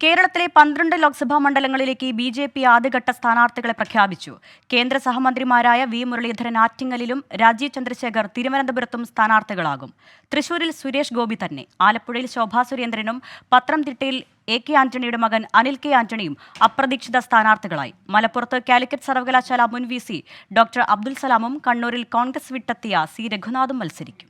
കേരളത്തിലെ 12 ലോക്സഭാ മണ്ഡലങ്ങളിലേക്ക് ബി.ജെ.പി. ആദ്യഘട്ട സ്ഥാനാർത്ഥികളെ പ്രഖ്യാപിച്ചു. കേന്ദ്ര സഹമന്ത്രിമാരായ വി. മുരളീധരൻ ആറ്റിങ്ങലിലും രാജീവ് ചന്ദ്രശേഖർ തിരുവനന്തപുരത്തും സ്ഥാനാർത്ഥികളാകും. തൃശൂരിൽ സുരേഷ് ഗോപി തന്നെ. ആലപ്പുഴയിൽ ശോഭാ സുരേന്ദ്രനും പത്തനംതിട്ടയിൽ എ.കെ. ആന്റണിയുടെ മകൻ അനിൽ കെ. ആന്റണിയും അപ്രതീക്ഷിത സ്ഥാനാർത്ഥികളായി. മലപ്പുറത്ത് കാലിക്കറ്റ് സർവകലാശാല മുൻ വി.സി. ഡോക്ടർ അബ്ദുൽ സലാമും കണ്ണൂരിൽ കോൺഗ്രസ് വിട്ടെത്തിയ സി. രഘുനാഥും മത്സരിക്കും.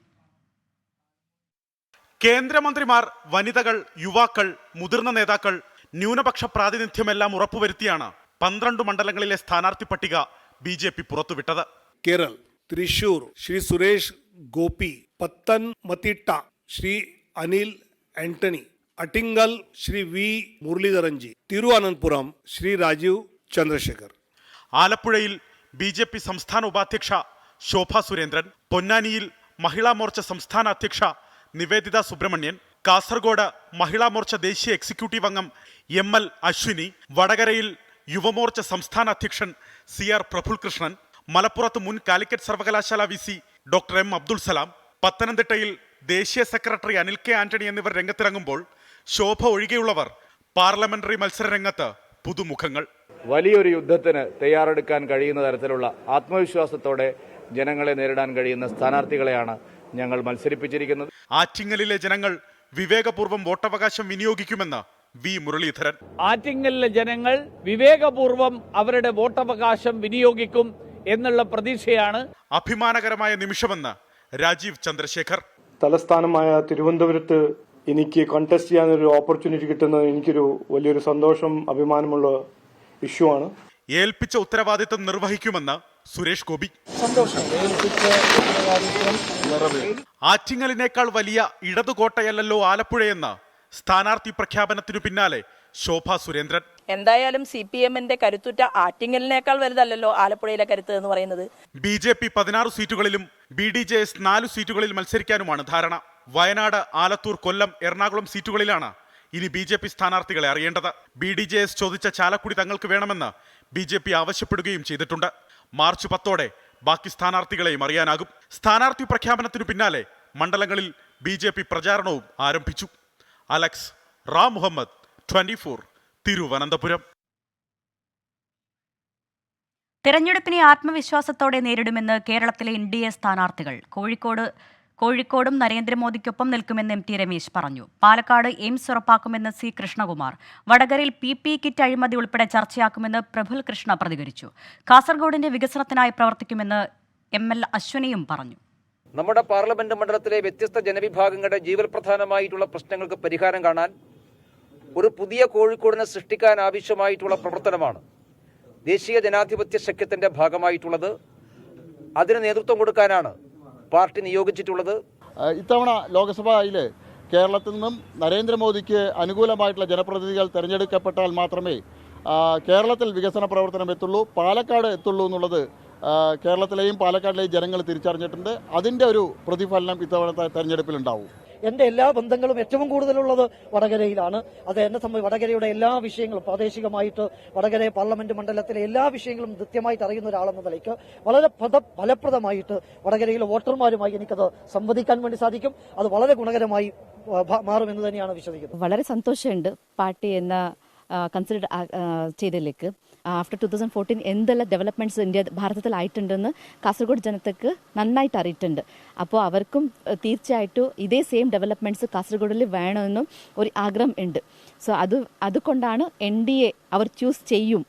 കേന്ദ്രമന്ത്രിമാർ, വനിതകൾ, യുവാക്കൾ, മുതിർന്ന നേതാക്കൾ, ന്യൂനപക്ഷ പ്രാതിനിധ്യമെല്ലാം ഉറപ്പുവരുത്തിയാണ് 12 മണ്ഡലങ്ങളിലെ സ്ഥാനാർത്ഥി പട്ടിക ബി.ജെ.പി. പുറത്തുവിട്ടത്. കേരൾ, തൃശൂർ ശ്രീ സുരേഷ് ഗോപി, പത്തനംതിട്ട ശ്രീ അനിൽ ആന്റണി, അട്ടിങ്കൽ ശ്രീ വി. മുരളീധരൻജി, തിരുവനന്തപുരം ശ്രീ രാജീവ് ചന്ദ്രശേഖർ. ആലപ്പുഴയിൽ ബി.ജെ.പി. സംസ്ഥാന ഉപാധ്യക്ഷ ശോഭാ സുരേന്ദ്രൻ, പൊന്നാനിയിൽ മഹിളാ മോർച്ച സംസ്ഥാന അധ്യക്ഷ നിവേദിത സുബ്രഹ്മണ്യൻ, കാസർഗോഡ് മഹിളാ മോർച്ച ദേശീയ എക്സിക്യൂട്ടീവ് അംഗം എം.എൽ. അശ്വിനി, വടകരയിൽ യുവമോർച്ച സംസ്ഥാന അധ്യക്ഷൻ സി.ആർ. പ്രഫുൽകൃഷ്ണൻ, മലപ്പുറത്ത് മുൻ കാലിക്കറ്റ് സർവകലാശാല VC. Doctor M. Abdul Salam, പത്തനംതിട്ടയിൽ ദേശീയ സെക്രട്ടറി അനിൽ കെ. ആന്റണി എന്നിവർ രംഗത്തിറങ്ങുമ്പോൾ ശോഭ ഒഴികെയുള്ളവർ പാർലമെന്ററി മത്സര രംഗത്ത് പുതുമുഖങ്ങൾ. വലിയൊരു യുദ്ധത്തിന് തയ്യാറെടുക്കാൻ കഴിയുന്ന തരത്തിലുള്ള ആത്മവിശ്വാസത്തോടെ ജനങ്ങളെ നേരിടാൻ കഴിയുന്ന സ്ഥാനാർത്ഥികളെയാണ് ഞങ്ങൾ മത്സരിപ്പിച്ചിരിക്കുന്നത്. ആറ്റിങ്ങലിലെ ജനങ്ങൾ വിവേകപൂർവ്വം വോട്ടവകാശം വിനിയോഗിക്കുമെന്ന് വി. മുരളീധരൻ. ആറ്റിങ്ങലിലെ ജനങ്ങൾ വിവേകപൂർവ്വം അവരുടെ വോട്ടവകാശം വിനിയോഗിക്കും എന്നുള്ള പ്രതീക്ഷയാണ്. അഭിമാനകരമായ നിമിഷമെന്ന് രാജീവ് ചന്ദ്രശേഖർ. തലസ്ഥാനമായ തിരുവനന്തപുരത്ത് എനിക്ക് കോൺടെസ്റ്റ് ചെയ്യാനൊരു ഓപ്പർച്യൂണിറ്റി കിട്ടുന്നത് എനിക്കൊരു വലിയൊരു സന്തോഷം, അഭിമാനമുള്ള ഇഷ്യൂ ആണ്. ഏൽപ്പിച്ച ഉത്തരവാദിത്വം നിർവഹിക്കുമെന്ന് സുരേഷ് ഗോപി. ആറ്റിങ്ങലിനേക്കാൾ വലിയ ഇടതുകോട്ടയല്ലോ ആലപ്പുഴയെന്ന് സ്ഥാനാർത്ഥി പ്രഖ്യാപനത്തിനു പിന്നാലെ ശോഭാ സുരേന്ദ്രൻ. എന്തായാലും CPM-ന്റെ കരുത്തുറ്റ ആറ്റിങ്ങലിനേക്കാൾ വലുതല്ലല്ലോ ആലപ്പുഴയിലെ കരുത്ത് എന്ന് പറയുന്നത്. ബി.ജെ.പി. 16 സീറ്റുകളിലും BDJS 4 സീറ്റുകളിൽ മത്സരിക്കാനുമാണ് ധാരണ. വയനാട്, ആലത്തൂർ, കൊല്ലം, എറണാകുളം സീറ്റുകളിലാണ് ഇനി ബി.ജെ.പി. സ്ഥാനാർത്ഥികളെ അറിയേണ്ടത്. BDJS ചോദിച്ച ചാലക്കുടി തങ്ങൾക്ക് വേണമെന്ന് ബി.ജെ.പി. ആവശ്യപ്പെടുകയും ചെയ്തിട്ടുണ്ട്. മാർച്ച് 10 ബാക്കി സ്ഥാനാർത്ഥികളെയും അറിയാനാകും. സ്ഥാനാർത്ഥി പ്രഖ്യാപനത്തിനു പിന്നാലെ മണ്ഡലങ്ങളിൽ ബി.ജെ.പി. പ്രചാരണവും ആരംഭിച്ചു. അലക്സ് റാം മുഹമ്മദ്, 24, തിരുവനന്തപുരം. തെരഞ്ഞെടുപ്പിനെ ആത്മവിശ്വാസത്തോടെ നേരിടുമെന്ന് കേരളത്തിലെ NDA സ്ഥാനാർത്ഥികൾ. കോഴിക്കോടും നരേന്ദ്രമോദിക്കൊപ്പം നിൽക്കുമെന്ന് MT രമേശ് പറഞ്ഞു. പാലക്കാട് എയിംസ് ഉറപ്പാക്കുമെന്ന് C. കൃഷ്ണകുമാർ. വടകരയിൽ PPE കിറ്റ് അഴിമതി ഉൾപ്പെടെ ചർച്ചയാക്കുമെന്ന് പ്രഫുൽ കൃഷ്ണ പ്രതികരിച്ചു. കാസർഗോഡിന്റെ വികസനത്തിനായി പ്രവർത്തിക്കുമെന്ന് ML അശ്വിനിയും പറഞ്ഞു. നമ്മുടെ പാർലമെന്റ് മണ്ഡലത്തിലെ വ്യത്യസ്ത ജനവിഭാഗങ്ങളുടെ ജീവൽപ്രധാനമായിട്ടുള്ള പ്രശ്നങ്ങൾക്ക് പരിഹാരം കാണാൻ ഒരു പുതിയ കോഴിക്കോടിനെ സൃഷ്ടിക്കാൻ ആവശ്യമായിട്ടുള്ള പ്രവർത്തനമാണ് ദേശീയ ജനാധിപത്യ സഖ്യത്തിന്റെ ഭാഗമായിട്ടുള്ളത്. അതിന് നേതൃത്വം കൊടുക്കാനാണ് പാർട്ടി നിയോഗിച്ചിട്ടുള്ളത്. ഇത്തവണ ലോക്സഭയിൽ കേരളത്തിൽ നിന്നും നരേന്ദ്രമോദിക്ക് അനുകൂലമായിട്ടുള്ള ജനപ്രതിനിധികൾ തിരഞ്ഞെടുക്കപ്പെട്ടാൽ മാത്രമേ കേരളത്തിൽ വികസന പ്രവർത്തനം എത്തുള്ളൂ, പാലക്കാട് എത്തുള്ളൂ എന്നുള്ളത് കേരളത്തിലെയും പാലക്കാടിലെയും ജനങ്ങൾ തിരിച്ചറിഞ്ഞിട്ടുണ്ട്. അതിൻ്റെ ഒരു പ്രതിഫലനം ഇത്തവണത്തെ തെരഞ്ഞെടുപ്പിലുണ്ടാവും. എൻ്റെ എല്ലാ ബന്ധങ്ങളും ഏറ്റവും കൂടുതലുള്ളത് വടകരയിലാണ്. അത് എന്നെ സംബന്ധിച്ച് വടകരയുടെ എല്ലാ വിഷയങ്ങളും പ്രാദേശികമായിട്ട് വടകര പാർലമെന്റ് മണ്ഡലത്തിലെ എല്ലാ വിഷയങ്ങളും കൃത്യമായിട്ട് അറിയുന്ന ഒരാളെന്ന നിലയ്ക്ക് വളരെ ഫലപ്രദമായിട്ട് വടകരയിലെ വോട്ടർമാരുമായി എനിക്കത് സംവദിക്കാൻ വേണ്ടി സാധിക്കും. അത് വളരെ ഗുണകരമായി മാറുമെന്ന് തന്നെയാണ് വിശ്വസിക്കുന്നത്. വളരെ സന്തോഷമുണ്ട് പാർട്ടി എന്ന കൺസിഡർ ചെയ്തതിലേക്ക്. ആഫ്റ്റർ 2014 എന്തെല്ലാം ഡെവലപ്മെൻറ്റ്സ് ഭാരതത്തിലായിട്ടുണ്ടെന്ന് കാസർഗോഡ് ജനതയ്ക്ക് നന്നായിട്ട് അറിയിട്ടുണ്ട്. അപ്പോൾ അവർക്കും തീർച്ചയായിട്ടും ഇതേ സെയിം ഡെവലപ്മെൻറ്റ്സ് കാസർഗോഡിൽ വേണമെന്നും ഒരു ആഗ്രഹം ഉണ്ട്. സോ അതുകൊണ്ടാണ് NDA അവർ ചൂസ് ചെയ്യും.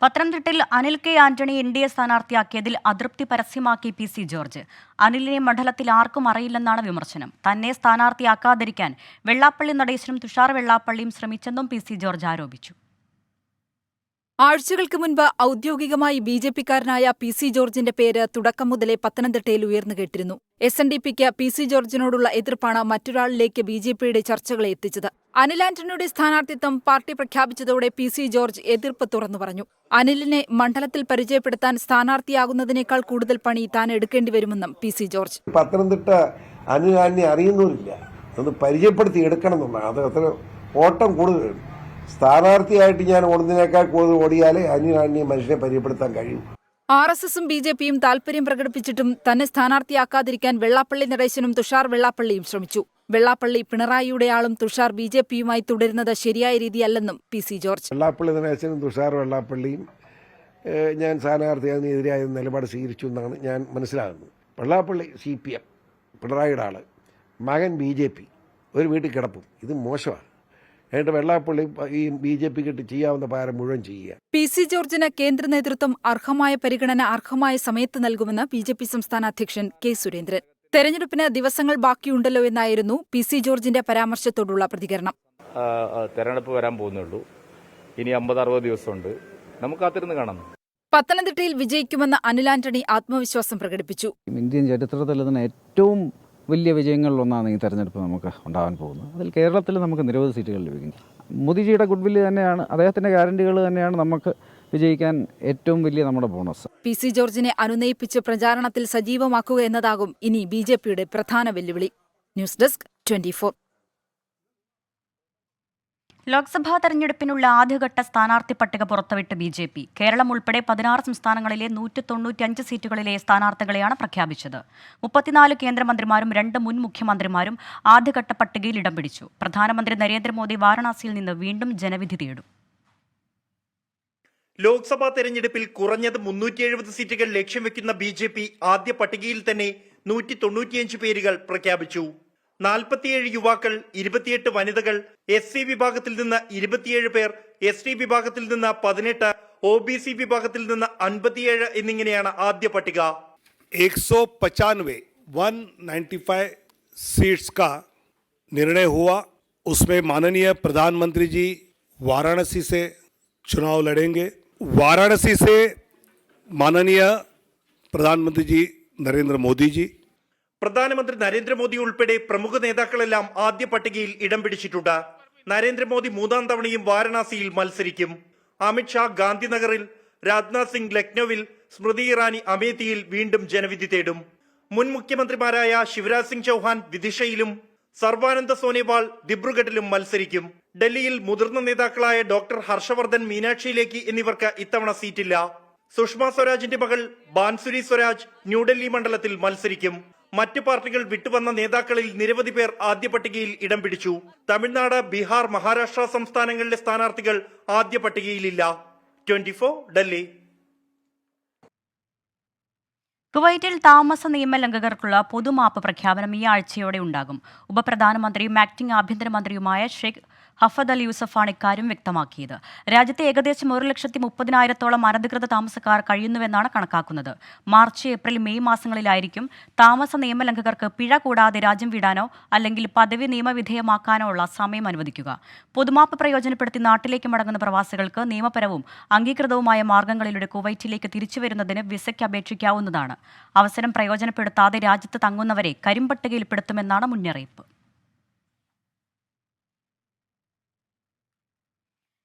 പത്തനംതിട്ടയിൽ അനിൽ കെ. ആന്റണി NDA സ്ഥാനാർത്ഥിയാക്കിയതിൽ അതൃപ്തി പരസ്യമാക്കി PC ജോർജ്. അനിലിനെ മണ്ഡലത്തിൽ ആർക്കും അറിയില്ലെന്നാണ് വിമർശനം. തന്നെ സ്ഥാനാർത്ഥിയാക്കാതിരിക്കാൻ വെള്ളാപ്പള്ളി നടേശനും തുഷാർ വെള്ളാപ്പള്ളിയും ശ്രമിച്ചെന്നും PC ജോർജ് ആരോപിച്ചു. ആഴ്ചകൾക്ക് മുൻപ് ഔദ്യോഗികമായി BJP-കാരനായ PC ജോർജിന്റെ പേര് തുടക്കം മുതലേ പത്തനംതിട്ടയിൽ ഉയർന്നു കേട്ടിരുന്നു. SNDPക്ക് PC ജോർജിനോടുള്ള എതിർപ്പാണ് മറ്റൊരാളിലേക്ക് BJP-യുടെ ചർച്ചകളെ എത്തിച്ചത്. അനിൽ ആന്റണിയുടെ സ്ഥാനാർത്ഥിത്വം പാർട്ടി പ്രഖ്യാപിച്ചതോടെ PC ജോർജ് എതിർപ്പ് തുറന്നു പറഞ്ഞു. അനിലിനെ മണ്ഡലത്തിൽ പരിചയപ്പെടുത്താൻ സ്ഥാനാർത്ഥിയാകുന്നതിനേക്കാൾ കൂടുതൽ പണി താൻ എടുക്കേണ്ടി വരുമെന്നും PC ജോർജ്. പത്തനംതിട്ട അനിൽ ആന്റണി അറിയുന്നവരില്ല, അത് പരിചയപ്പെടുത്തി എടുക്കണം എന്നുള്ളതാണ്. അത് അത്ര ഓട്ടം കൂടുതലുണ്ട്. സ്ഥാനാർത്ഥിയായിട്ട് ഞാൻ ഓടുന്നതിനേക്കാൾ കൂടുതൽ ഓടിയാലേ അനിൽ മനുഷ്യനെ പരിചയപ്പെടുത്താൻ കഴിയും. RSSും BJPയും താൽപര്യം പ്രകടിപ്പിച്ചിട്ടും തന്നെ സ്ഥാനാർത്ഥിയാക്കാതിരിക്കാൻ വെള്ളാപ്പള്ളി നടേശനും തുഷാർ വെള്ളാപ്പള്ളിയും ശ്രമിച്ചു. വെള്ളാപ്പള്ളി പിണറായിയുടെ ആളും തുഷാർ BJPയുമായി തുടരുന്നത് ശരിയായ രീതിയല്ലെന്നും PC ജോർജ്. വെള്ളാപ്പള്ളി നടേശനും തുഷാർ വെള്ളാപ്പള്ളിയും ഞാൻ സ്ഥാനാർത്ഥിയായതിനെതിരായ നിലപാട് സ്വീകരിച്ചു എന്നാണ് ഞാൻ മനസ്സിലാകുന്നത്. വെള്ളാപ്പള്ളി CPM, പിണറായിയുടെ ആള്, മകൻ BJP, ഒരു വീട്ടിൽ കിടപ്പും. ഇത് മോശമാണ്. എന്നിട്ട് വെള്ളാപ്പള്ളി ഈ BJPക്ക് ചെയ്യാവുന്ന പാരം മുഴുവൻ ചെയ്യുക. PC ജോർജിന് കേന്ദ്ര നേതൃത്വം അർഹമായ പരിഗണന അർഹമായ സമയത്ത് നൽകുമെന്ന് BJP സംസ്ഥാന അധ്യക്ഷൻ K. സുരേന്ദ്രൻ. തെരഞ്ഞെടുപ്പിന് ദിവസങ്ങൾ ബാക്കിയുണ്ടല്ലോ എന്നായിരുന്നു PC ജോർജിന്റെ പരാമർശത്തോടുള്ള പ്രതികരണം. തെരഞ്ഞെടുപ്പ് വരാൻ പോകുന്നുള്ളൂ. ഇനി 50-60 ദിവസമുണ്ട്. നമുക്ക് കാത്തിരുന്ന് കാണാം. പത്തനംതിട്ടയിൽ വിജയിക്കുമെന്ന് അനിൽ ആന്റണി ആത്മവിശ്വാസം പ്രകടിപ്പിച്ചു. ഇന്ത്യൻ ചരിത്രത്തിൽ തന്നെ ഏറ്റവും വലിയ വിജയങ്ങളിലൊന്നാണ് ഈ തെരഞ്ഞെടുപ്പ് നമുക്ക് ഉണ്ടാകാൻ പോകുന്നത്. അതിൽ കേരളത്തിൽ നമുക്ക് നിരവധി സീറ്റുകൾ ലഭിക്കും. മോദിജിയുടെ ഗുഡ്വില്ല് തന്നെയാണ്, അദ്ദേഹത്തിൻ്റെ ഗ്യാരണ്ടികൾ തന്നെയാണ് നമുക്ക് വിജയിക്കാൻ ഏറ്റവും വലിയ നമ്മുടെ ബോണസ്. PC ജോർജിനെ അനുനയിപ്പിച്ച് പ്രചാരണത്തിൽ സജീവമാക്കുക എന്നതാകും ഇനി BJPയുടെ പ്രധാന വെല്ലുവിളി. News desk 24. ലോക്സഭാ തെരഞ്ഞെടുപ്പിനുള്ള ആദ്യഘട്ട സ്ഥാനാർത്ഥി പട്ടിക പുറത്തുവിട്ട് BJP. കേരളം ഉൾപ്പെടെ 16 സംസ്ഥാനങ്ങളിലെ 195 സീറ്റുകളിലെ സ്ഥാനാർത്ഥികളെയാണ് പ്രഖ്യാപിച്ചത്. 34 കേന്ദ്രമന്ത്രിമാരും 2 മുൻ മുഖ്യമന്ത്രിമാരും ആദ്യഘട്ട പട്ടികയിൽ ഇടം പിടിച്ചു. പ്രധാനമന്ത്രി നരേന്ദ്രമോദി വാരണാസിയിൽ നിന്ന് വീണ്ടും ജനവിധി തേടും. ലോക്സഭാ തെരഞ്ഞെടുപ്പിൽ കുറഞ്ഞത് 370 സീറ്റുകൾ ലക്ഷ്യം വെക്കുന്ന BJP ആദ്യ പട്ടികയിൽ തന്നെ 195 പേരുകൾ പ്രഖ്യാപിച്ചു. 47 യുവാക്കൾ, 28 വനിതകൾ, SC വിഭാഗത്തിൽ നിന്ന് 27 പേർ, ST വിഭാഗത്തിൽ നിന്ന് 18, OBC വിഭാഗത്തിൽ നിന്ന് 57 എന്നിങ്ങനെയാണ് ആദ്യ പട്ടിക. 195 सीट्स का निर्णय हुआ. उसमें माननीय प्रधानमंत्री जी वाराणसी से चुनाव लड़ेंगे. वाराणसी से माननीय प्रधानमंत्री जी नरेंद्र मोदी जी, പ്രധാനമന്ത്രി നരേന്ദ്രമോദി ഉൾപ്പെടെ പ്രമുഖ നേതാക്കളെല്ലാം ആദ്യ പട്ടികയിൽ ഇടം പിടിച്ചിട്ടുണ്ട്. നരേന്ദ്രമോദി 3ാം തവണയും വാരണാസിയിൽ മത്സരിക്കും. അമിത്ഷാ ഗാന്ധിനഗറിൽ, രാജ്നാഥ് സിംഗ് ലക്നൌവിൽ, സ്മൃതി ഇറാനി അമേത്തിയിൽ വീണ്ടും ജനവിധി തേടും. മുൻ മുഖ്യമന്ത്രിമാരായ ശിവരാജ് സിംഗ് ചൌഹാൻ വിദിഷയിലും സർബാനന്ദ സോനോവാൾ ദിബ്രുഗഡിലും മത്സരിക്കും. ഡൽഹിയിൽ മുതിർന്ന നേതാക്കളായ ഡോക്ടർ ഹർഷവർദ്ധൻ, മീനാക്ഷി ലേഖി എന്നിവർക്ക് ഇത്തവണ സീറ്റില്ല. സുഷമ സ്വരാജിന്റെ മകൾ ബാൻസുരി സ്വരാജ് ന്യൂഡൽഹി മണ്ഡലത്തിൽ മത്സരിക്കും. മറ്റു പാർട്ടികൾ വിട്ടുവന്ന നേതാക്കളിൽ നിരവധി പേർ ആദ്യ പട്ടികയിൽ ഇടം പിടിച്ചു. തമിഴ്നാട്, ബീഹാർ, മഹാരാഷ്ട്ര സംസ്ഥാനങ്ങളിലെ സ്ഥാനാർത്ഥികൾ ആദ്യ പട്ടികയിലില്ല. 24 ഡൽഹി. കുവൈറ്റിൽ താമസ നിയമലംഘകർക്കുള്ള പൊതുമാപ്പ് പ്രഖ്യാപനം ഈ ആഴ്ചയോടെ ഉണ്ടാകും. ഉപപ്രധാനമന്ത്രിയും ആക്ടിംഗ് ആഭ്യന്തരമന്ത്രിയുമായ ഷെയ്ഖ് ഹഫദ് അൽ യൂസഫാണ് ഇക്കാര്യം വ്യക്തമാക്കിയത്. രാജ്യത്തെ ഏകദേശം 1,30,000-ഓളം അനധികൃത താമസക്കാർ കഴിയുന്നുവെന്നാണ് കണക്കാക്കുന്നത്. മാർച്ച്, ഏപ്രിൽ, മെയ് മാസങ്ങളിലായിരിക്കും താമസ നിയമലംഘകർക്ക് പിഴ കൂടാതെ രാജ്യം വിടാനോ അല്ലെങ്കിൽ പദവി നിയമവിധേയമാക്കാനോ ഉള്ള സമയം അനുവദിക്കുക. പൊതുമാപ്പ് പ്രയോജനപ്പെടുത്തി നാട്ടിലേക്ക് മടങ്ങുന്ന പ്രവാസികൾക്ക് നിയമപരവും അംഗീകൃതവുമായ മാർഗങ്ങളിലൂടെ കുവൈറ്റിലേക്ക് തിരിച്ചുവരുന്നതിന് വിസയ്ക്ക് അപേക്ഷിക്കാവുന്നതാണ്. അവസരം പ്രയോജനപ്പെടുത്താതെ രാജ്യത്ത് തങ്ങുന്നവരെ കരിമ്പട്ടികയിൽപ്പെടുത്തുമെന്നാണ് മുന്നറിയിപ്പ്.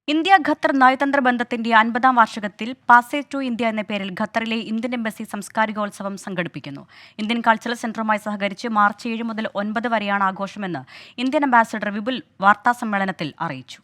ഇന്ത്യ ഖത്തർ നയതന്ത്ര ബന്ധത്തിന്റെ 50ാം വാർഷികത്തിൽ പാസേജ് ടു ഇന്ത്യ എന്ന പേരിൽ ഖത്തറിലെ ഇന്ത്യൻ എംബസി സാംസ്കാരികോത്സവം സംഘടിപ്പിക്കുന്നു. ഇന്ത്യൻ കൾച്ചറൽ സെന്ററുമായി സഹകരിച്ച് മാർച്ച് 7 മുതൽ 9 വരെയാണ് ആഘോഷമെന്ന് ഇന്ത്യൻ അംബാസിഡർ വിപുൽ വാർത്താസമ്മേളനത്തിൽ അറിയിച്ചു.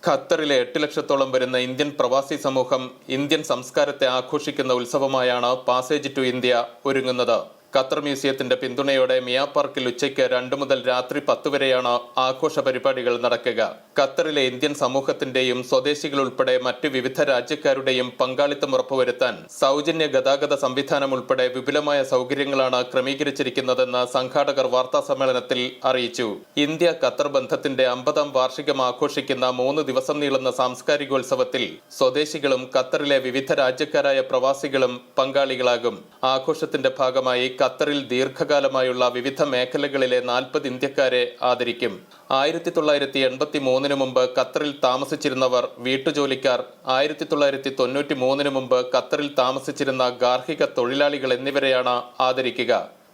ഖത്തറിലെ 8 ലക്ഷത്തോളം വരുന്ന ഇന്ത്യൻ പ്രവാസി സമൂഹം ഇന്ത്യൻ സംസ്കാരത്തെ ആഘോഷിക്കുന്ന ഉത്സവമായാണ് പാസേജ് ടു ഇന്ത്യ ഒരുങ്ങുന്നത്. ഖത്തർ മ്യൂസിയത്തിന്റെ പിന്തുണയോടെ മിയാ പാർക്കിൽ ഉച്ചയ്ക്ക് 2 മുതൽ രാത്രി 10 വരെയാണ് ആഘോഷ പരിപാടികൾ നടക്കുക. ഖത്തറിലെ ഇന്ത്യൻ സമൂഹത്തിന്റെയും സ്വദേശികൾ ഉൾപ്പെടെ മറ്റു വിവിധ രാജ്യക്കാരുടെയും പങ്കാളിത്തം ഉറപ്പുവരുത്താൻ സൗജന്യ ഗതാഗത സംവിധാനം ഉൾപ്പെടെ വിപുലമായ സൗകര്യങ്ങളാണ് ക്രമീകരിച്ചിരിക്കുന്നതെന്ന് സംഘാടകർ വാർത്താസമ്മേളനത്തിൽ അറിയിച്ചു. ഇന്ത്യ ഖത്തർ ബന്ധത്തിന്റെ 50ാം വാർഷികം ആഘോഷിക്കുന്ന 3 ദിവസം നീളുന്ന സാംസ്കാരികോത്സവത്തിൽ സ്വദേശികളും ഖത്തറിലെ വിവിധ രാജ്യക്കാരായ പ്രവാസികളും പങ്കാളികളാകും. ആഘോഷത്തിന്റെ ഭാഗമായി ഖത്തറിൽ ദീർഘകാലമായുള്ള വിവിധ മേഖലകളിലെ 40 ഇന്ത്യക്കാരെ ആദരിക്കും. 1983 മുമ്പ് ഖത്തറിൽ താമസിച്ചിരുന്നവർ, വീട്ടുജോലിക്കാർ, 1993 മുമ്പ് ഖത്തറിൽ താമസിച്ചിരുന്ന ഗാർഹിക തൊഴിലാളികൾ എന്നിവരെയാണ് ആദരിക്കുക.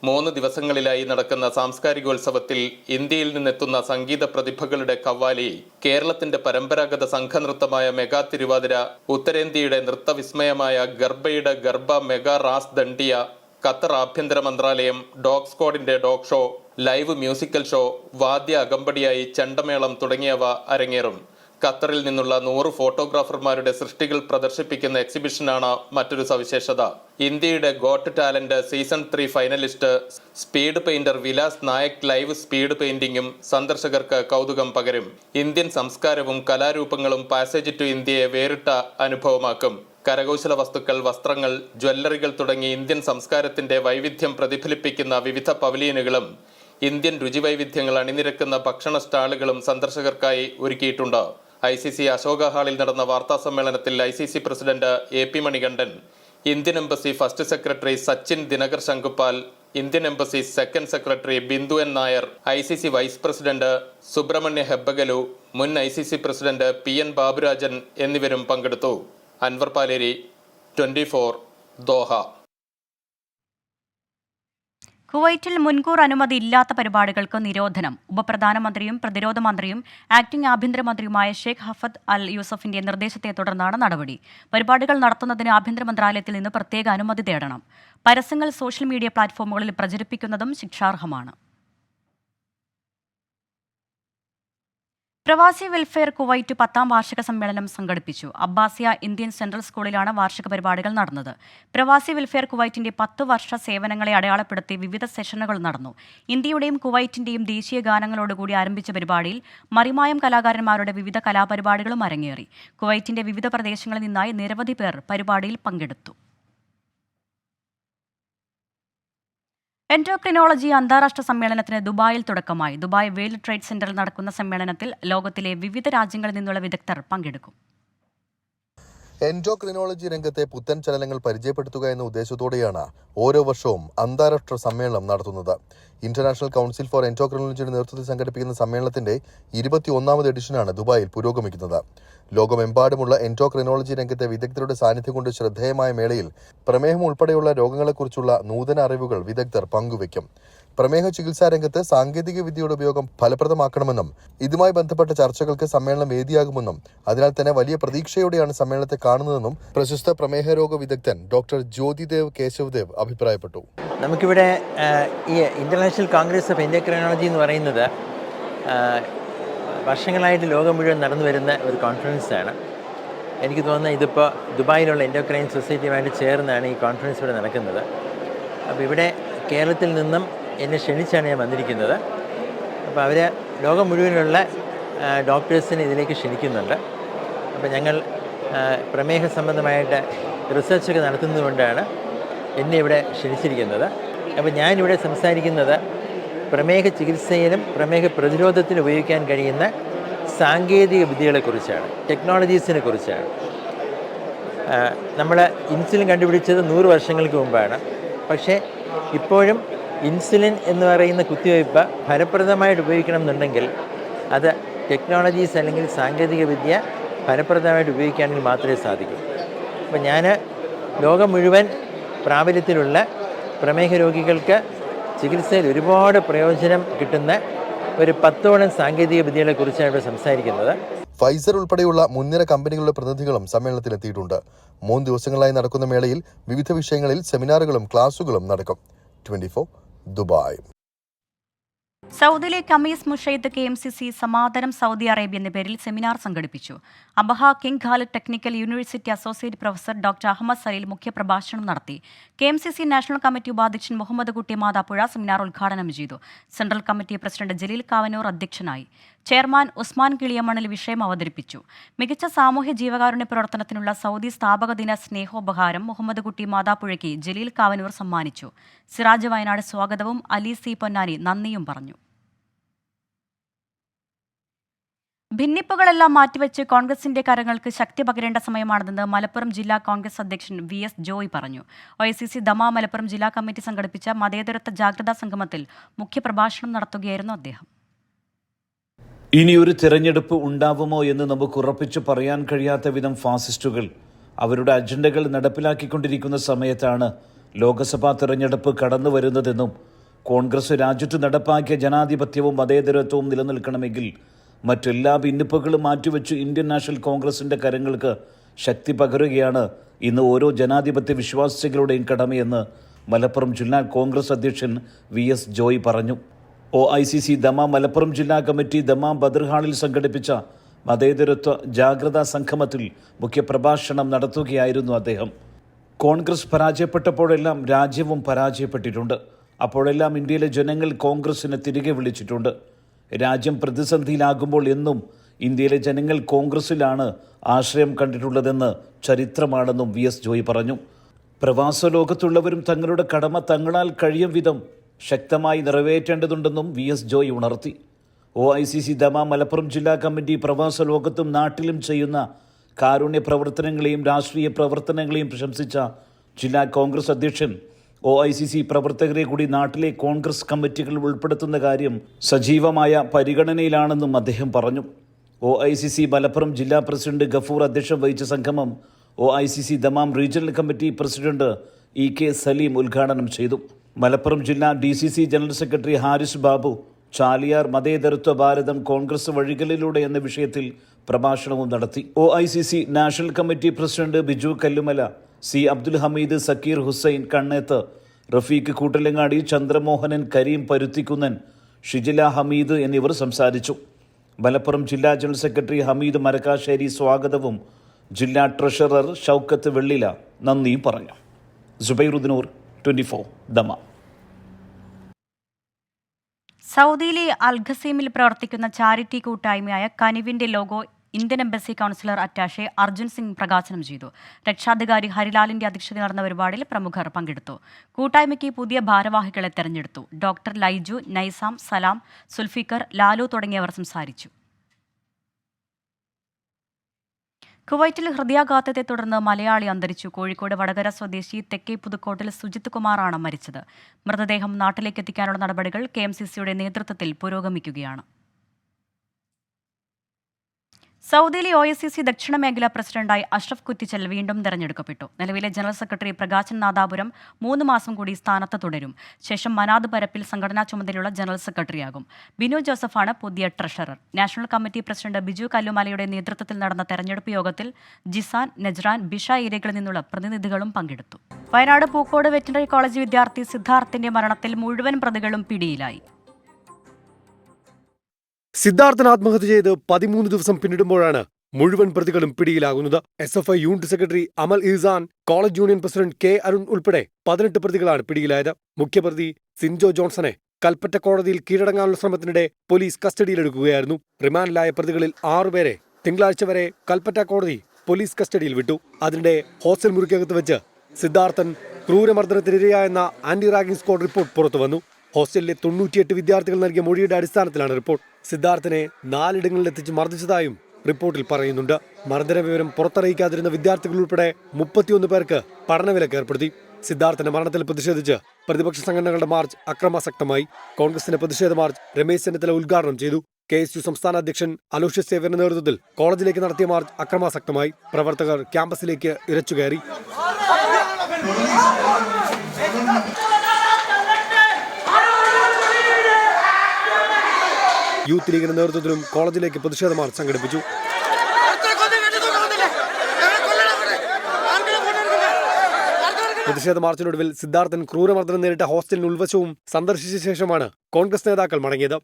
3 ദിവസങ്ങളിലായി നടക്കുന്ന സാംസ്കാരികോത്സവത്തിൽ ഇന്ത്യയിൽ നിന്നെത്തുന്ന സംഗീത പ്രതിഭകളുടെ കവ്വാലി, കേരളത്തിന്റെ പരമ്പരാഗത സംഘനൃത്തമായ മെഗാ തിരുവാതിര, ഉത്തരേന്ത്യയുടെ നൃത്തവിസ്മയമായ ഗർബയുടെ ഗർബ മെഗാ റാസ് ദണ്ഡിയ, ഖത്തർ ആഭ്യന്തര മന്ത്രാലയം, ഡോഗ് സ്ക്വാഡിന്റെ dog show, live musical show, വാദ്യ അകമ്പടിയായി ചെണ്ടമേളം തുടങ്ങിയവ അരങ്ങേറും. ഖത്തറിൽ നിന്നുള്ള 100 ഫോട്ടോഗ്രാഫർമാരുടെ സൃഷ്ടികൾ പ്രദർശിപ്പിക്കുന്ന എക്സിബിഷനാണ് മറ്റൊരു സവിശേഷത. ഇന്ത്യയുടെ got talent season 3 finalist speed painter Vilas Nayak live speed പെയിന്റിംഗും സന്ദർശകർക്ക് കൗതുകം പകരും. ഇന്ത്യൻ സംസ്കാരവും കലാരൂപങ്ങളും പാസേജ് ടു ഇന്ത്യയെ വേറിട്ട അനുഭവമാക്കും. കരകൗശല വസ്തുക്കൾ, വസ്ത്രങ്ങൾ, ജ്വല്ലറികൾ തുടങ്ങി ഇന്ത്യൻ സംസ്കാരത്തിന്റെ വൈവിധ്യം പ്രതിഫലിപ്പിക്കുന്ന വിവിധ പവലിയനുകളും ഇന്ത്യൻ രുചിവൈവിധ്യങ്ങൾ അണിനിരക്കുന്ന ഭക്ഷണ സ്റ്റാളുകളും സന്ദർശകർക്കായി ഒരുക്കിയിട്ടുണ്ട്. ICC അശോക ഹാളിൽ നടന്ന വാർത്താ സമ്മേളനത്തിൽ ICC president AP Manikandan, Indian embassy first secretary Sachin Dinakar Shankupal, Indian embassy second secretary Bindu N. Nair, ICC vice president Subrahmanya Hebbagalu, മുൻ ICC പ്രസിഡന്റ് PN ബാബുരാജൻ എന്നിവരും പങ്കെടുത്തു. അൻവർ പാലേരി, 24, ദോഹ. കുവൈറ്റിൽ മുൻകൂർ അനുമതി ഇല്ലാത്ത പരിപാടികൾക്ക് നിരോധനം. ഉപപ്രധാനമന്ത്രിയും പ്രതിരോധ മന്ത്രിയും ആക്ടിംഗ് ആഭ്യന്തരമന്ത്രിയുമായ ഷെയ്ഖ് ഹഫദ് അൽ യൂസഫിന്റെ നിർദ്ദേശത്തെ തുടർന്നാണ് നടപടി. പരിപാടികൾ നടത്തുന്നതിന് ആഭ്യന്തര മന്ത്രാലയത്തിൽ നിന്ന് പ്രത്യേക അനുമതി തേടണം. പരസ്യങ്ങൾ സോഷ്യൽ മീഡിയ പ്ലാറ്റ്ഫോമുകളിൽ പ്രചരിപ്പിക്കുന്നതും ശിക്ഷാർഹമാണ്. പ്രവാസി വെൽഫെയർ കുവൈറ്റ് 10ാം വാർഷിക സമ്മേളനം സംഘടിപ്പിച്ചു. അബ്ബാസിയ ഇന്ത്യൻ സെൻട്രൽ സ്കൂളിലാണ് വാർഷിക പരിപാടികൾ നടന്നത്. പ്രവാസി വെൽഫെയർ കുവൈറ്റിന്റെ 10 വർഷ സേവനങ്ങളെ അടയാളപ്പെടുത്തി വിവിധ സെഷനുകൾ നടന്നു. ഇന്ത്യയുടെയും കുവൈറ്റിന്റെയും ദേശീയ ഗാനങ്ങളോടുകൂടി ആരംഭിച്ച പരിപാടിയിൽ മറിമായം കലാകാരന്മാരുടെ വിവിധ കലാപരിപാടികളും അരങ്ങേറി. കുവൈറ്റിന്റെ വിവിധ പ്രദേശങ്ങളിൽ നിന്നായി നിരവധി പേർ പരിപാടിയിൽ പങ്കെടുത്തു. എൻഡോക്രിനോളജി അന്താരാഷ്ട്ര സമ്മേളനത്തിന് ദുബായിൽ തുടക്കമായി. ദുബായ് വേൾഡ് ട്രേഡ് സെന്ററിൽ നടക്കുന്ന സമ്മേളനത്തിൽ ലോകത്തിലെ വിവിധ രാജ്യങ്ങളിൽ നിന്നുള്ള വിദഗ്ധർ പങ്കെടുക്കും. എൻഡോക്രിനോളജി രംഗത്തെ പുത്തൻ ചലനങ്ങൾ പരിചയപ്പെടുത്തുക എന്ന ഉദ്ദേശത്തോടെയാണ് ഓരോ വർഷവും അന്താരാഷ്ട്ര സമ്മേളനം നടത്തുന്നത്. ഇന്റർനാഷണൽ കൗൺസിൽ ഫോർ എൻഡോക്രിനോളജിയുടെ നേതൃത്വത്തിൽ സംഘടിപ്പിക്കുന്ന സമ്മേളനത്തിന്റെ 21ാമത് എഡിഷനാണ് ദുബായിൽ പുരോഗമിക്കുന്നത്. ലോകമെമ്പാടുമുള്ള എൻഡോക്രിനോളജി രംഗത്തെ വിദഗ്ധരുടെ സാന്നിധ്യം കൊണ്ട് ശ്രദ്ധേയമായ മേളയിൽ പ്രമേഹം ഉൾപ്പെടെയുള്ള രോഗങ്ങളെക്കുറിച്ചുള്ള നൂതന അറിവുകൾ വിദഗ്ധർ പങ്കുവയ്ക്കും. പ്രമേഹ ചികിത്സാ രംഗത്ത് സാങ്കേതിക വിദ്യയുടെ ഉപയോഗം ഫലപ്രദമാക്കണമെന്നും ഇതുമായി ബന്ധപ്പെട്ട ചർച്ചകൾക്ക് സമ്മേളനം വേദിയാകുമെന്നും അതിനാൽ തന്നെ വലിയ പ്രതീക്ഷയോടെയാണ് സമ്മേളനത്തെ കാണുന്നതെന്നും പ്രശസ്ത പ്രമേഹ രോഗ വിദഗ്ധൻ ഡോക്ടർ ജ്യോതിദേവ് കേശവദേവ് അഭിപ്രായപ്പെട്ടു. നമുക്കിവിടെ ഈ ഇന്റർനാഷണൽ കോൺഗ്രസ് ഓഫ് എൻഡോക്രിനോളജി എന്ന് പറയുന്നത് വർഷങ്ങളായിട്ട് ലോകം മുഴുവൻ നടന്നു വരുന്ന ഒരു കോൺഫറൻസാണ്. എനിക്ക് തോന്നുന്നത് ഇതിപ്പോൾ ദുബായിലുള്ള എൻഡോക്രൈൻ സൊസൈറ്റിയുമായിട്ട് ചേർന്നാണ് ഈ കോൺഫറൻസ് ഇവിടെ നടക്കുന്നത്. അപ്പോൾ ഇവിടെ കേരളത്തിൽ നിന്നും എന്നെ ക്ഷണിച്ചാണ് ഞാൻ വന്നിരിക്കുന്നത്. അപ്പോൾ അവർ ലോകം മുഴുവനുള്ള ഡോക്ടേഴ്സിനെ ഇതിലേക്ക് ക്ഷണിക്കുന്നുണ്ട്. അപ്പോൾ ഞങ്ങൾ പ്രമേഹ സംബന്ധമായിട്ട് റിസർച്ചൊക്കെ നടത്തുന്നതുകൊണ്ടാണ് എന്നെ ഇവിടെ ക്ഷണിച്ചിരിക്കുന്നത്. അപ്പോൾ ഞാനിവിടെ സംസാരിക്കുന്നത് പ്രമേഹ ചികിത്സയിലും പ്രമേഹ പ്രതിരോധത്തിനും ഉപയോഗിക്കാൻ കഴിയുന്ന സാങ്കേതിക വിദ്യകളെക്കുറിച്ചാണ്, ടെക്നോളജീസിനെ കുറിച്ചാണ്. നമ്മൾ ഇൻസുലിൻ കണ്ടുപിടിച്ചത് 100 വർഷങ്ങൾക്ക് മുമ്പാണ്. പക്ഷേ ഇപ്പോഴും ഇൻസുലിൻ എന്ന് പറയുന്ന കുത്തിവയ്പ്പ് ഫലപ്രദമായിട്ട് ഉപയോഗിക്കണം എന്നുണ്ടെങ്കിൽ അത് ടെക്നോളജീസ് അല്ലെങ്കിൽ സാങ്കേതിക വിദ്യ ഫലപ്രദമായിട്ട് ഉപയോഗിക്കുകയാണെങ്കിൽ മാത്രമേ സാധിക്കൂ. അപ്പോൾ ഞാൻ ലോകം മുഴുവൻ പ്രാബല്യത്തിലുള്ള പ്രമേഹ രോഗികൾക്ക് ചികിത്സയിൽ ഒരുപാട് പ്രയോജനം കിട്ടുന്ന ഒരു 10ഓളം സാങ്കേതിക വിദ്യകളെക്കുറിച്ചാണ് ഇവിടെ സംസാരിക്കുന്നത്. ഫൈസർ ഉൾപ്പെടെയുള്ള മുൻനിര കമ്പനികളുടെ പ്രതിനിധികളും സമ്മേളനത്തിലെത്തിയിട്ടുണ്ട്. 3 ദിവസങ്ങളായി നടക്കുന്ന മേളയിൽ വിവിധ വിഷയങ്ങളിൽ സെമിനാറുകളും ക്ലാസുകളും നടക്കും. 24 ദുബായ്. സൗദിയിലെ കമീസ് മുഷൈദ് KMCC സമാധാനം സൗദി അറേബ്യ എന്ന പേരിൽ സെമിനാർ സംഘടിപ്പിച്ചു. Abha King Khalid technical university associate professor doctor Ahmed Saleel മുഖ്യപ്രഭാഷണം നടത്തി. KMCC നാഷണൽ കമ്മിറ്റി ഉപാധ്യക്ഷൻ മുഹമ്മദ് കുട്ടി മാതാപ്പുഴ സെമിനാർ ഉദ്ഘാടനം ചെയ്തു. Central committee president Jaleel Kavanoor അധ്യക്ഷനായി. ചെയർമാൻ ഉസ്മാൻ കിളിയമണ്ണിൽ വിഷയം അവതരിപ്പിച്ചു. മികച്ച സാമൂഹ്യ ജീവകാരുണ്യ പ്രവർത്തനത്തിനുള്ള സൗദി സ്ഥാപക ദിന സ്നേഹോപഹാരം മുഹമ്മദ് കുട്ടി മാതാപ്പുഴയ്ക്ക് ജലീൽ കാവനൂർ സമ്മാനിച്ചു. സിറാജ് വയനാട് സ്വാഗതവും അലി സി പൊന്നാനി നന്ദിയും പറഞ്ഞു. ഭിന്നിപ്പുകളെല്ലാം മാറ്റിവെച്ച് കോൺഗ്രസിന്റെ കരങ്ങൾക്ക് ശക്തി പകരേണ്ട സമയമാണെന്ന് മലപ്പുറം ജില്ലാ കോൺഗ്രസ് അധ്യക്ഷൻ VS ജോയ് പറഞ്ഞു. OICC ദമാ മലപ്പുറം ജില്ലാ കമ്മിറ്റി സംഘടിപ്പിച്ച മതേതരത്വ ജാഗ്രതാ സംഗമത്തിൽ മുഖ്യപ്രഭാഷണം നടത്തുകയായിരുന്നു അദ്ദേഹം. ഇനിയൊരു തിരഞ്ഞെടുപ്പ് ഉണ്ടാവുമോ എന്ന് നമുക്ക് ഉറപ്പിച്ചു പറയാൻ കഴിയാത്ത വിധം ഫാസിസ്റ്റുകൾ അവരുടെ അജണ്ടകൾ നടപ്പിലാക്കിക്കൊണ്ടിരിക്കുന്ന സമയത്താണ് ലോക്സഭാ തിരഞ്ഞെടുപ്പ് കടന്നു വരുന്നതെന്നും കോൺഗ്രസ് രാജ്യത്ത് നടപ്പാക്കിയ ജനാധിപത്യവും മതേതരത്വവും നിലനിൽക്കണമെങ്കിൽ മറ്റെല്ലാ ഭിന്നിപ്പുകളും മാറ്റിവെച്ച് ഇന്ത്യൻ നാഷണൽ കോൺഗ്രസിൻ്റെ കരങ്ങൾക്ക് ശക്തി പകരുകയാണ് ഇന്ന് ഓരോ ജനാധിപത്യ വിശ്വാസികളുടെയും കടമയെന്ന് മലപ്പുറം ജില്ലാ കോൺഗ്രസ് അധ്യക്ഷൻ VS ജോയ് പറഞ്ഞു. OICC ദമാ മലപ്പുറം ജില്ലാ കമ്മിറ്റി ദമാ ബദർ ഹാളിൽ സംഘടിപ്പിച്ച മതേതരത്വ ജാഗ്രതാ സംഗമത്തിൽ മുഖ്യപ്രഭാഷണം നടത്തുകയായിരുന്നു അദ്ദേഹം. കോൺഗ്രസ് പരാജയപ്പെട്ടപ്പോഴെല്ലാം രാജ്യവും പരാജയപ്പെട്ടിട്ടുണ്ട്. അപ്പോഴെല്ലാം ഇന്ത്യയിലെ ജനങ്ങൾ കോൺഗ്രസിനെ തിരികെ വിളിച്ചിട്ടുണ്ട്. രാജ്യം പ്രതിസന്ധിയിലാകുമ്പോൾ എന്നും ഇന്ത്യയിലെ ജനങ്ങൾ കോൺഗ്രസിലാണ് ആശ്രയം കണ്ടിട്ടുള്ളതെന്ന് ചരിത്രമാണെന്നും VS ജോയ് പറഞ്ഞു. പ്രവാസ ലോകത്തുള്ളവരും തങ്ങളുടെ കടമ തങ്ങളാൽ കഴിയും വിധം ശക്തമായി നിറവേറ്റേണ്ടതുണ്ടെന്നും VS ജോയ് ഉണർത്തി. OICC ദമാം മലപ്പുറം ജില്ലാ കമ്മിറ്റി പ്രവാസ ലോകത്തും നാട്ടിലും ചെയ്യുന്ന കാരുണ്യ പ്രവർത്തനങ്ങളെയും രാഷ്ട്രീയ പ്രവർത്തനങ്ങളെയും പ്രശംസിച്ച ജില്ലാ കോൺഗ്രസ് അധ്യക്ഷൻ OICC പ്രവർത്തകരെ കൂടി നാട്ടിലെ കോൺഗ്രസ് കമ്മിറ്റികൾ ഉൾപ്പെടുത്തുന്ന കാര്യം സജീവമായ പരിഗണനയിലാണെന്നും അദ്ദേഹം പറഞ്ഞു. OICC മലപ്പുറം ജില്ലാ പ്രസിഡന്റ് ഗഫൂർ അധ്യക്ഷം വഹിച്ച സംഗമം OICC Dammam regional committee president EK Saleem ഉദ്ഘാടനം ചെയ്തു. മലപ്പുറം ജില്ലാ DCC general secretary Haris Babu Chaliyar മതേതരത്വ ഭാരതം കോൺഗ്രസ് വഴികളിലൂടെ എന്ന വിഷയത്തിൽ പ്രഭാഷണവും നടത്തി. OICC national committee president Biju Kallumala, C Abdul Hameed, Sakkeer Hussain Kanneth, Rafeeq Koottalangadi, Chandramohanan, Kareem Paruthikkunnan, Shijila Hameed എന്നിവർ സംസാരിച്ചു. മലപ്പുറം ജില്ലാ ജനറൽ സെക്രട്ടറി ഹമീദ് മരക്കാശ്ശേരി സ്വാഗതവും ജില്ലാ ട്രഷറർ ഷൗക്കത്ത് വെള്ളില നന്ദിയും പറഞ്ഞു. സുബൈറുദ്ദീനൂർ, 24 ദമാം. സൗദിയിലെ അൽഖസീമിൽ പ്രവർത്തിക്കുന്ന ചാരിറ്റി കൂട്ടായ്മയായ കനിവിന്റെ logo Indian embassy counsellor attache Arjun Singh പ്രകാശനം ചെയ്തു. രക്ഷാധികാരി ഹരിലാലിന്റെ അധ്യക്ഷതയിൽ നടന്ന പരിപാടിയിൽ പ്രമുഖർ പങ്കെടുത്തു. കൂട്ടായ്മയ്ക്ക് പുതിയ ഭാരവാഹികളെ തെരഞ്ഞെടുത്തു. ഡോക്ടർ ലൈജു, നൈസാം, സലാം, സുൽഫിക്കർ, ലാലു തുടങ്ങിയവർ സംസാരിച്ചു. കുവൈറ്റിൽ ഹൃദയാഘാതത്തെ തുടർന്ന് മലയാളി അന്തരിച്ചു. കോഴിക്കോട് വടകര സ്വദേശി തെക്കേ പുതുക്കോട്ടിൽ സുജിത് കുമാറാണ് മരിച്ചത്. മൃതദേഹം നാട്ടിലേക്ക് എത്തിക്കാനുള്ള നടപടികൾ KMCCയുടെ നേതൃത്വത്തിൽ പുരോഗമിക്കുകയാണ്. സൗദിയിലെ OICC ദക്ഷിണ മേഖലാ പ്രസിഡന്റായി അഷ്റഫ് കുറ്റിച്ചൽ വീണ്ടും തെരഞ്ഞെടുക്കപ്പെട്ടു. നിലവിലെ ജനറൽ സെക്രട്ടറി പ്രകാശൻ നാദാപുരം 3 മാസം കൂടി സ്ഥാനത്ത് തുടരും. ശേഷം മനാദ് പരപ്പിൽ സംഘടനാ ചുമതലയുള്ള ജനറൽ സെക്രട്ടറിയാകും. ബിനു ജോസഫാണ് പുതിയ treasurer. National committee president Biju കല്ലുമലയുടെ നേതൃത്വത്തിൽ നടന്ന തെരഞ്ഞെടുപ്പ് യോഗത്തിൽ ജിസാൻ, നജ്റാൻ, ബിഷ ഏരിയകളിൽ നിന്നുള്ള പ്രതിനിധികളും പങ്കെടുത്തു. വയനാട് പൂക്കോട് വെറ്റിനറി കോളേജ് വിദ്യാർത്ഥി സിദ്ധാർത്ഥിന്റെ മരണത്തിൽ മുഴുവൻ പ്രതികളും പിടിയിലായി. സിദ്ധാർത്ഥൻ ആത്മഹത്യ ചെയ്ത് 13 ദിവസം പിന്നിടുമ്പോഴാണ് മുഴുവൻ പ്രതികളും പിടിയിലാകുന്നത്. SFI unit secretary Amal Isan, college union president K Arun ഉൾപ്പെടെ 18 പ്രതികളാണ് പിടിയിലായത്. മുഖ്യപ്രതി സിൻജോ ജോൺസനെ കൽപ്പറ്റ കോടതിയിൽ കീഴടങ്ങാനുള്ള ശ്രമത്തിനിടെ പോലീസ് കസ്റ്റഡിയിലെടുക്കുകയായിരുന്നു. റിമാൻഡിലായ പ്രതികളിൽ 6 പേരെ തിങ്കളാഴ്ച വരെ കൽപ്പറ്റ കോടതി പോലീസ് കസ്റ്റഡിയിൽ വിട്ടു. അതിനിടെ ഹോസ്റ്റൽ മുറിക്കകത്ത് വെച്ച് സിദ്ധാർത്ഥൻ ക്രൂരമർദ്ദനത്തിനിരയായെന്ന ആന്റി റാഗിംഗ് സ്ക്വാഡ് റിപ്പോർട്ട് പുറത്തുവന്നു. ഹോസ്റ്റലിലെ 98 വിദ്യാർത്ഥികൾ നൽകിയ മൊഴിയുടെ അടിസ്ഥാനത്തിലാണ് റിപ്പോർട്ട്. സിദ്ധാർത്ഥനെ 4 ഇടങ്ങളിലെത്തിച്ച് മർദ്ദിച്ചതായും റിപ്പോർട്ടിൽ പറയുന്നുണ്ട്. മർദ്ദന വിവരം പുറത്തറിയിക്കാതിരുന്ന വിദ്യാർത്ഥികൾ ഉൾപ്പെടെ 31 പേർക്ക് പഠനവിലക്ക് ഏർപ്പെടുത്തി. സിദ്ധാർത്ഥന്റെ മരണത്തിൽ പ്രതിഷേധിച്ച് പ്രതിപക്ഷ സംഘടനകളുടെ മാർച്ച് അക്രമാസക്തമായി. കോൺഗ്രസിന്റെ പ്രതിഷേധ മാർച്ച് രമേശ് ചെന്നിത്തല ഉദ്ഘാടനം ചെയ്തു. KSU സംസ്ഥാന അധ്യക്ഷൻ അലോഷ്യസ് സേവ്യറിന്റെ നേതൃത്വത്തിൽ കോളേജിലേക്ക് നടത്തിയ മാർച്ച് അക്രമാസക്തമായി. പ്രവർത്തകർ ക്യാമ്പസിലേക്ക് ഇരച്ചുകയറി. യൂത്ത് ലീഗിന്റെ നേതൃത്വത്തിലും കോളേജിലേക്ക് പ്രതിഷേധ മാർച്ച് സംഘടിപ്പിച്ചു. പ്രതിഷേധ മാർച്ചിനൊടുവിൽ സിദ്ധാർത്ഥൻ ക്രൂരമർദ്ദനം നേരിട്ട ഹോസ്റ്റലിന് ഉൾവശവും സന്ദർശിച്ച ശേഷമാണ് കോൺഗ്രസ് നേതാക്കൾ മടങ്ങിയത്.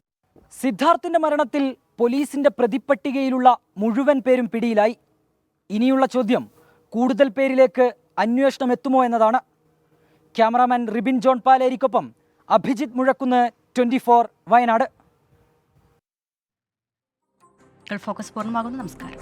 സിദ്ധാർത്ഥിന്റെ മരണത്തിൽ പോലീസിന്റെ പ്രതിപ്പട്ടികയിലുള്ള മുഴുവൻ പേരും പിടിയിലായി. ഇനിയുള്ള ചോദ്യം കൂടുതൽ പേരിലേക്ക് അന്വേഷണം എത്തുമോ എന്നതാണ്. ക്യാമറാമാൻ റിബിൻ ജോൺ പാലേരിക്കൊപ്പം അഭിജിത്ത് മുഴക്കുന്ന്, 24 വയനാട്. ഫോക്കസ് പൂർണ്ണമാകുന്നു. നമസ്കാരം.